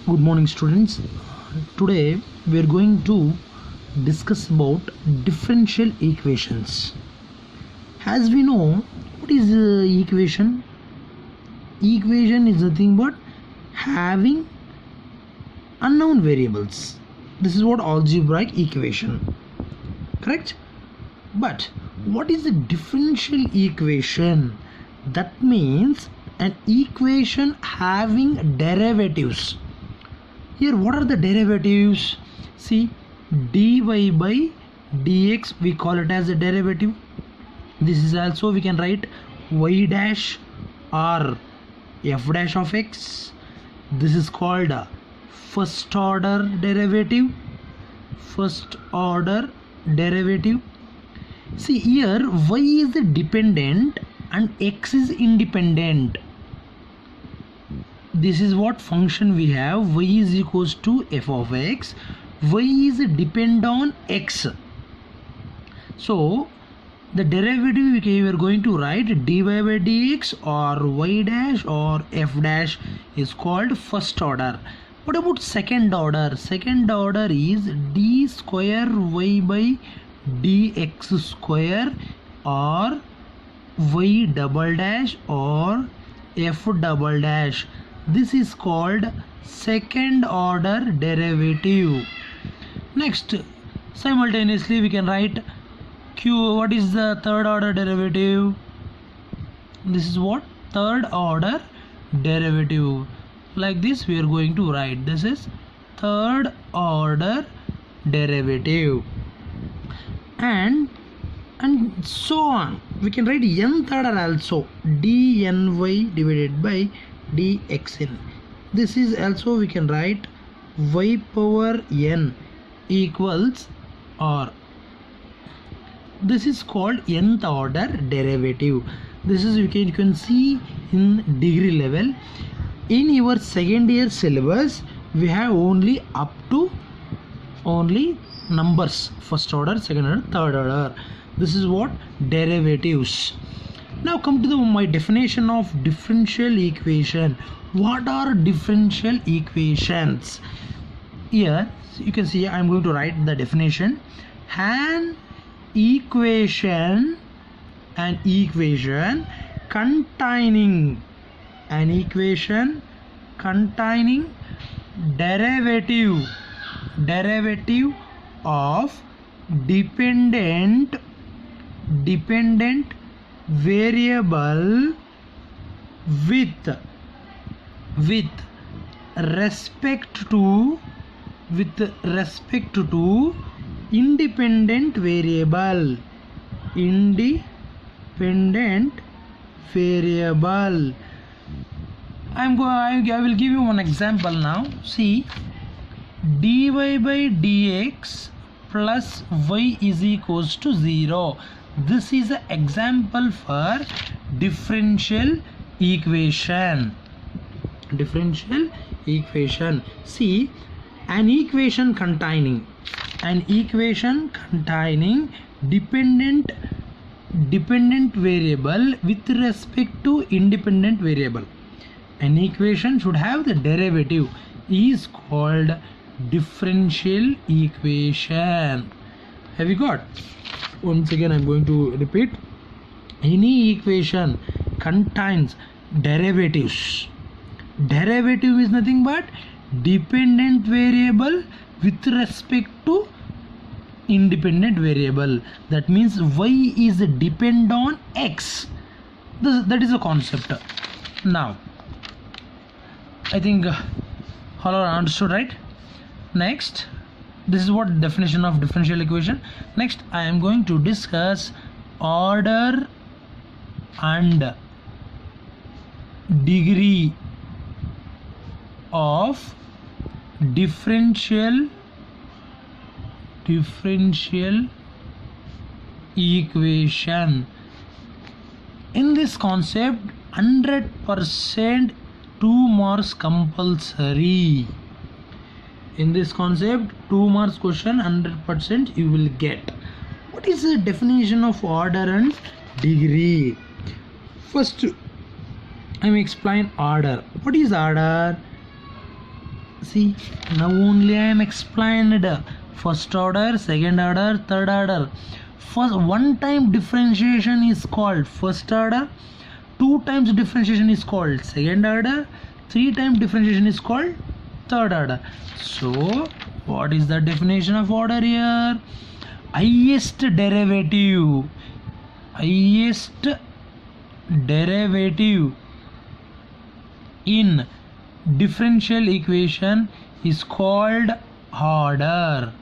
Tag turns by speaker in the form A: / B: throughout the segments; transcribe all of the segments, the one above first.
A: Good morning, students. Today we are going to discuss about differential equations. As we know, what is equation? Equation is nothing but having unknown variables. This is what algebraic equation, correct? But what is a differential equation? That means an equation having derivatives. Here what are the derivatives? See, dy by dx, we call it as a derivative. This is also, we can write y dash or f dash of x. This is called a first order derivative. First order derivative. See, here y is dependent and x is independent. This is what function we have. Y is equals to f of x. Y is depend on x. So the derivative we are going to write dy by dx or y dash or f dash is called first order. What about second order? Second order is d square y by dx square or y double dash or f double dash. This is called second order derivative. Next, simultaneously we can write q. What is the third order derivative? This is what third order derivative. Like this we are going to write. This is third order derivative. And so on. We can write nth order also, dny divided by dxn. This is also, we can write y power n equals or. This is called nth order derivative. This is, you can see in degree level. In your second year syllabus we have only up to only numbers, first order, second order, third order. This is what derivatives. Now come to my definition of differential equation. What are differential equations? Here you can see I am going to write the definition. An equation containing derivative of dependent variable with respect to independent variable. I will give you one example now. See, dy by dx plus y is equals to 0. This is an example for differential equation. See, an equation containing dependent variable with respect to independent variable. An equation should have the derivative is called differential equation. Have you got? Once again I am going to repeat. Any equation contains derivatives. Derivative is nothing but dependent variable with respect to independent variable. That means y is depend on x. That is a concept. Now I think all are understood, right? Next, this is what definition of differential equation. Next I am going to discuss order and degree of differential equation. In this concept 100% 2 marks compulsory. In this concept 2 marks question 100% you will get. What is the definition of order and degree? First I will explain order. What is order? See, now only I am explained first order, second order, third order. First one time differentiation is called first order, two times differentiation is called second order, three times differentiation is called third order. So what is the definition of order here? Highest derivative in differential equation is called order.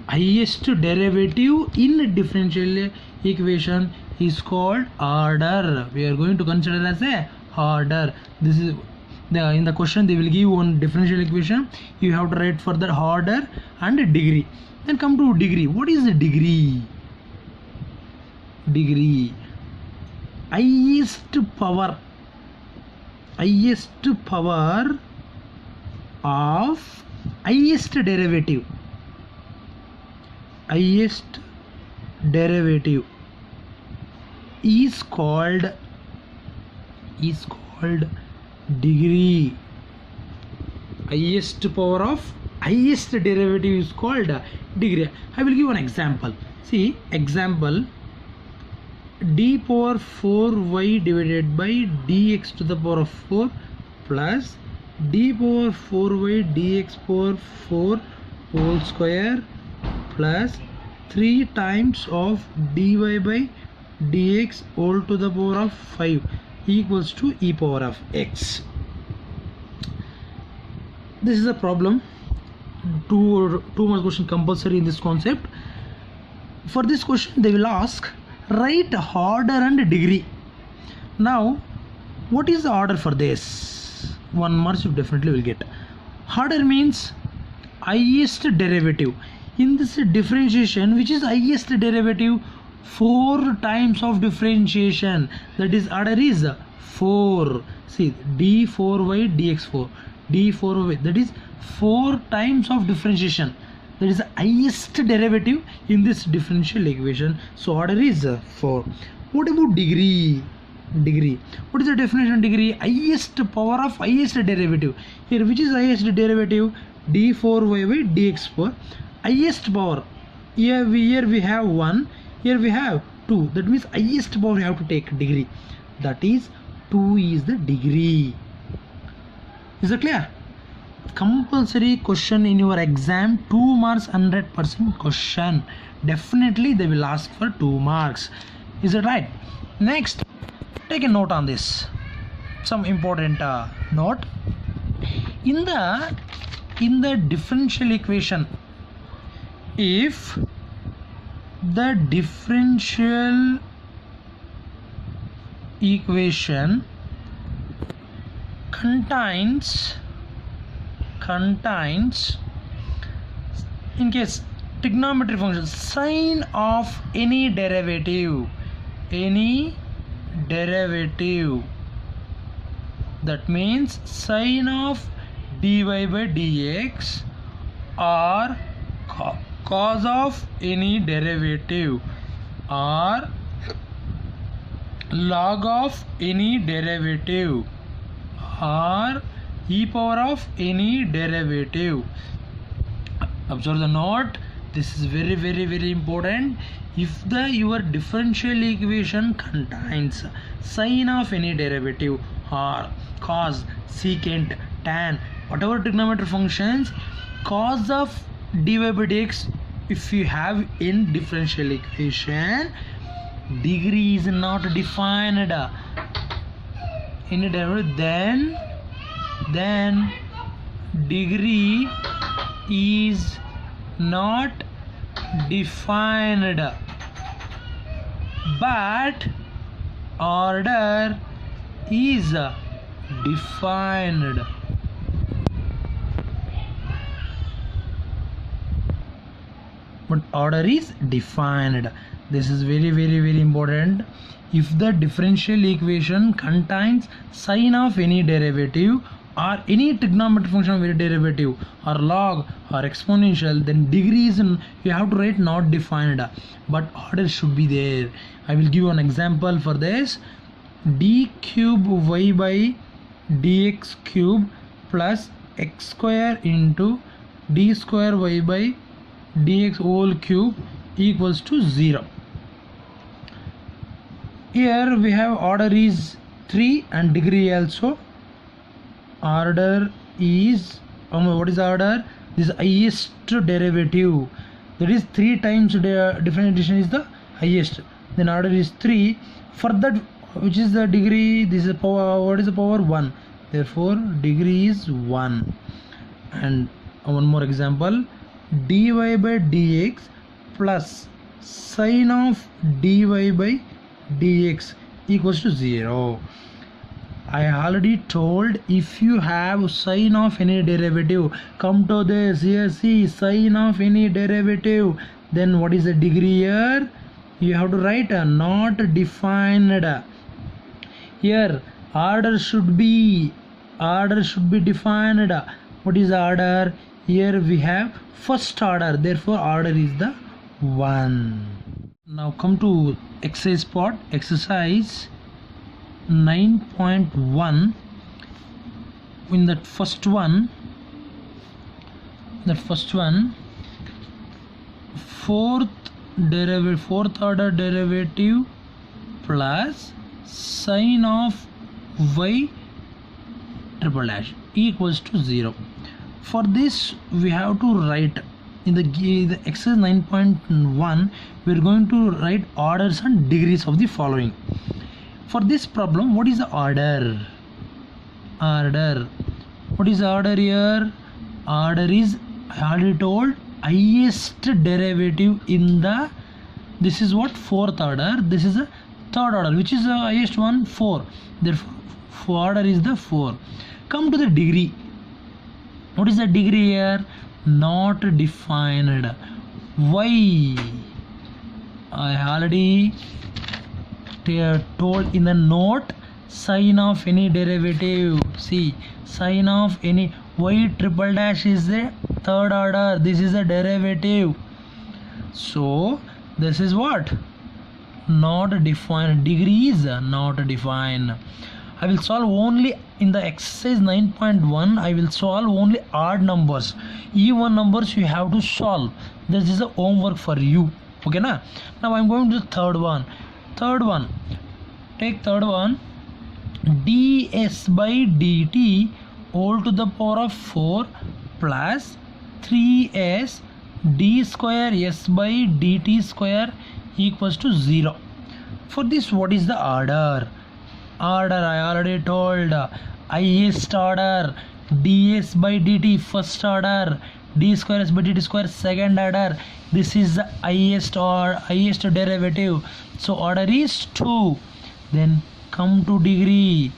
A: Highest derivative in differential equation is called order. We are going to consider as a order. This is in the question they will give one differential equation. You have to write for the order and degree. Then come to degree. What is the degree? Degree. Highest power of highest derivative is called degree. Highest power of highest derivative is called degree. I will give an example. See, example, d power 4y divided by dx to the power of 4 plus d power 4y dx power 4 whole square plus 3 times of dy by dx whole to the power of 5 equals to e power of x. This is a problem. Two mark question compulsory in this concept. For this question they will ask, write order and degree. Now what is the order for this? 1 mark you definitely will get. Order means highest derivative. In this differentiation, which is highest derivative? 4 times of differentiation, that is order is 4. See, d4y dx4 d4y, that is 4 times of differentiation, that is the highest derivative in this differential equation. So order is 4. What about degree? What is the definition of degree? Highest power of highest derivative. Here which is highest derivative? d4y by dx4. Highest power, here we have 1, here we have 2, that means highest power you have to take degree, that is 2 is the degree. Is that clear? Compulsory question in your exam, 2 marks, 100% question. Definitely they will ask for 2 marks. Is that right? Next, take a note on this. Some important note. In the differential equation, if the differential equation contains in case trigonometric function sine of any derivative, that means sine of dy by dx or cos of any derivative or log of any derivative or e power of any derivative. Observe the note, this is very important. If your differential equation contains sine of any derivative or cos, secant, tan, whatever trigonometric functions, cos of dy by dx, if you have in differential equation, degree is not defined in a derivative, then degree is not defined, but order is defined. But order is defined. This is very important. If the differential equation contains sine of any derivative or any trigonometric function of any derivative or log or exponential, then degree is you have to write not defined, but order should be there. I will give you an example for this. D cube y by dx cube plus x square into d square y by dx whole cube equals to 0. Here we have order is 3 and degree also. Order is what is order? This highest derivative, that is 3 times differentiation addition is the highest, then order is 3. For that, which is the degree? This is power. What is the power? 1. Therefore degree is 1. And one more example, dy by dx plus sine of dy by dx equals to 0. I already told, if you have sine of any derivative, come to this. Here see, sine of any derivative, then what is the degree here? You have to write a not defined. Here order should be defined. What is the order? Here we have first order, therefore order is the 1. Now come to exercise part. Exercise 9.1. in that first one, fourth order derivative plus sine of y triple dash equals to 0. For this we have to write in the exercise 9.1, we are going to write orders and degrees of the following. For this problem, what is the order? What is the order here? Order is, I already told, highest derivative in the, this is what, fourth order, this is a third order, which is the highest one? 4. Therefore order is the 4. Come to the degree. What is the degree here? Not defined. Why? I already told in the note, sine of any derivative, see, sine of any, y triple dash is the third order, this is a derivative, so this is what? Not defined. Degree is not defined. I will solve only in the exercise 9.1. I will solve only odd numbers. Even numbers you have to solve. This is a homework for you. Okay na? Now I am going to the third one. Take third one. ds by dt whole to the power of 4 plus 3s d square s by dt square equals to 0. For this, what is the order? I already told, highest order, ds by dt first order, d square s by dt square second order. This is the highest derivative, so order is 2. Then come to degree.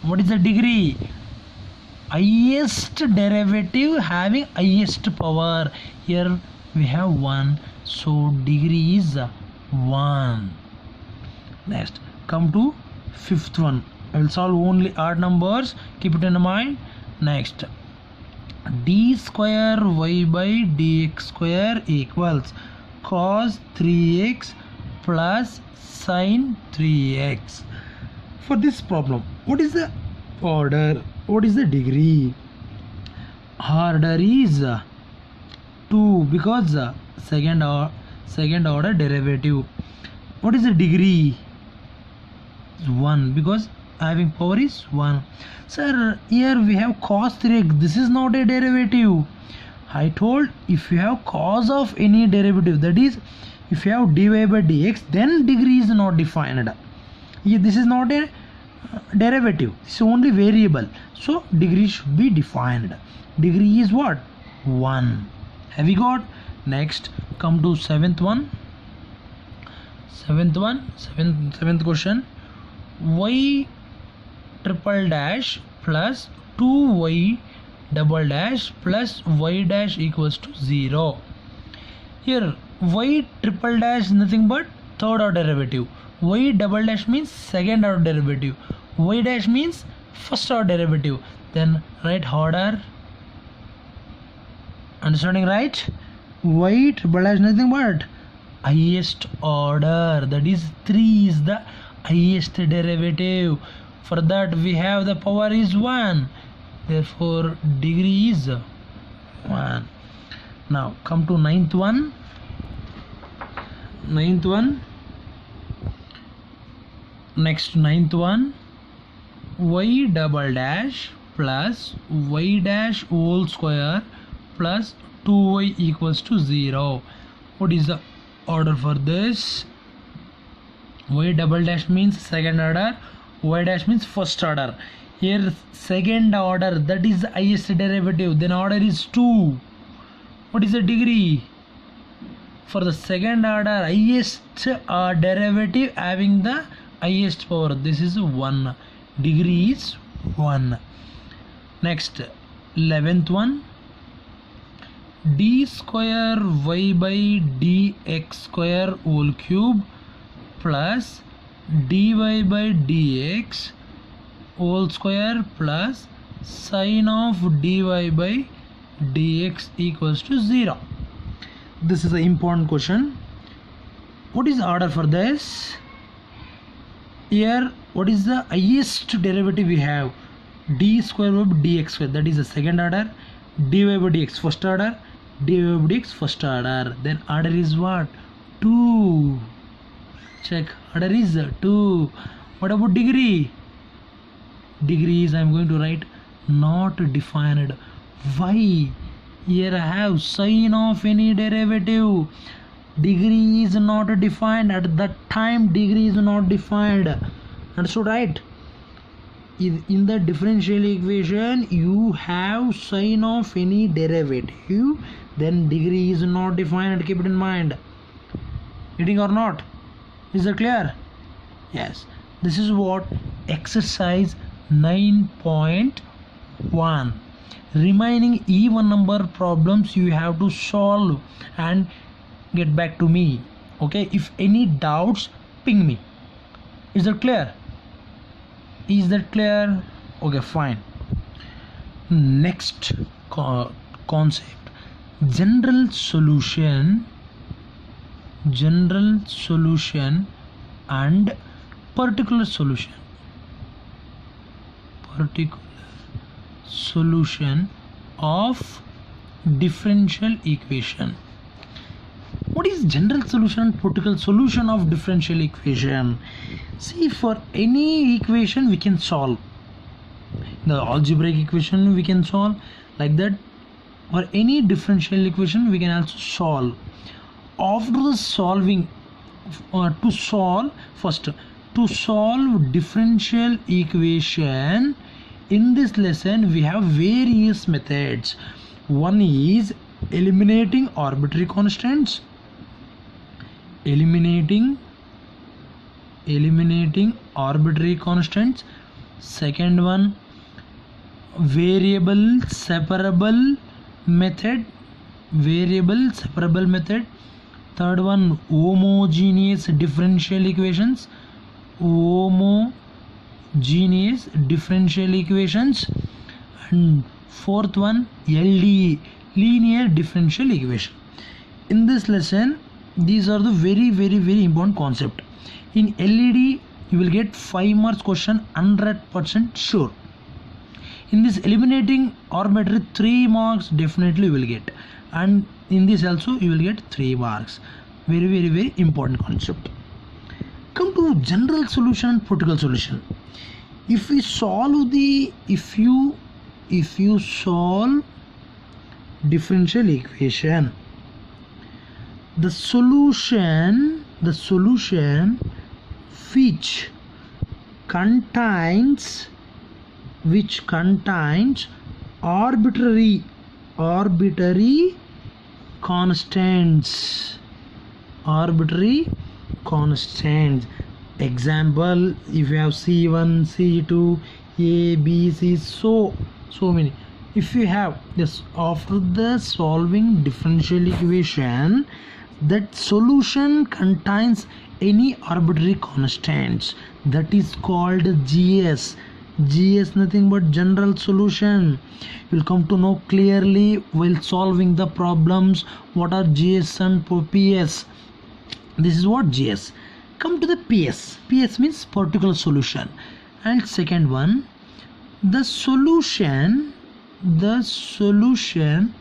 A: What is the degree? Highest derivative having highest power. Here we have 1, so degree is 1. Next, come to fifth one. I will solve only odd numbers, keep it in mind. Next, d square y by dx square equals cos 3x plus sin 3x. For this problem, what is the order? What is the degree? Order is 2 because second order derivative. What is the degree? 1 because having power is 1. Sir, here we have cos 3x. This is not a derivative. I told, if you have cos of any derivative, that is, if you have dy by dx, then degree is not defined. Here, this is not a derivative, this is only variable, so degree should be defined. Degree is what? 1. Have we got? Next, come to seventh question. Y triple dash plus 2y double dash plus y dash equals to 0. Here y triple dash is nothing but third order derivative, y double dash means second order derivative, y dash means first order derivative. Then write order. Understanding right? Y triple dash nothing but highest order, that is 3 is the highest derivative. For that we have the power is 1. therefore degree is 1. Now come to ninth one. Ninth one, y double dash plus y dash whole square plus 2y equals to 0. What is the order for this? Y double dash means second order, y dash means first order. Here second order, that is the highest derivative, then order is 2. What is the degree? For the second order highest derivative having the highest power, this is 1. Degree is 1. Next 11th one, d square y by dx square whole cube plus dy by dx whole square plus sine of dy by dx equals to 0. This is an important question. What is the order for this? Here what is the highest derivative we have? D square by dx square, that is the second order, dy by dx first order, dy by dx first order, then order is what? 2. Check, order is 2. What about degree? Degree is, I am going to write not defined. Why? Here I have sine of any derivative. Degree is not defined. At that time degree is not defined. Understood, right? In the differential equation you have sine of any derivative, then degree is not defined. Keep it in mind. Getting or not? Is that clear? Yes. This is what exercise 9.1. Remaining even number problems you have to solve and get back to me. Okay, if any doubts, ping me. Is that clear? Is that clear? Okay, fine. Next concept, general solution and particular solution. Of differential equation. What is general solution and particular solution of differential equation? See, for any equation we can solve. The algebraic equation we can solve like that. For any differential equation we can also solve. After the solving, to solve differential equation, in this lesson we have various methods. One is eliminating arbitrary constants, eliminating arbitrary constants. Second one, variable separable method. Third one, homogeneous differential equations. And fourth one, LDE, linear differential equation. In this lesson these are the very important concept. In LED you will get 5 marks question, 100% sure. In this eliminating arbitrary 3 marks definitely you will get, and in this also you will get 3 marks. Very important concept. Come to general solution and particular solution. If we solve if you solve differential equation, the solution which contains arbitrary constants. Example, if you have C1, C2, A, B, C, so many. If you have this, after the solving differential equation, that solution contains any arbitrary constants, that is called GS. GS nothing but general solution. You will come to know clearly while solving the problems what are GS and PS. This is what GS. Come to the PS. PS means particular solution. And second one, the solution the solution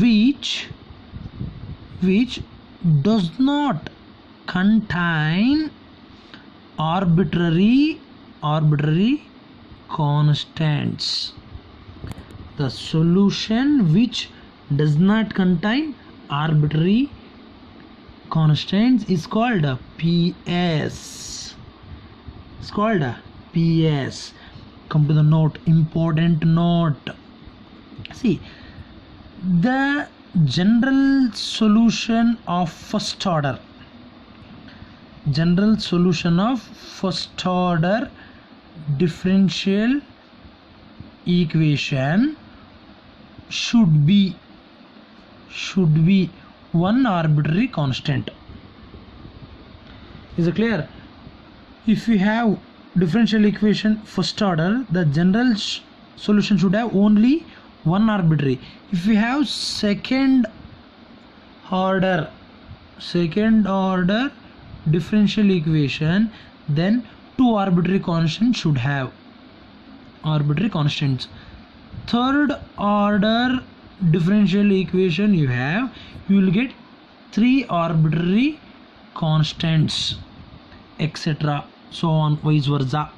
A: which does not contain arbitrary constants. The solution which does not contain arbitrary constants is called a PS. It's called a PS. Come to the note, important note. See, the general solution of first order differential equation should be one arbitrary constant. Is it clear? If we have differential equation first order, the general solution should have only one arbitrary. If we have second order differential equation, then two arbitrary constants should have arbitrary constants. Third order differential equation you will get three arbitrary constants, etc. so on, vice versa.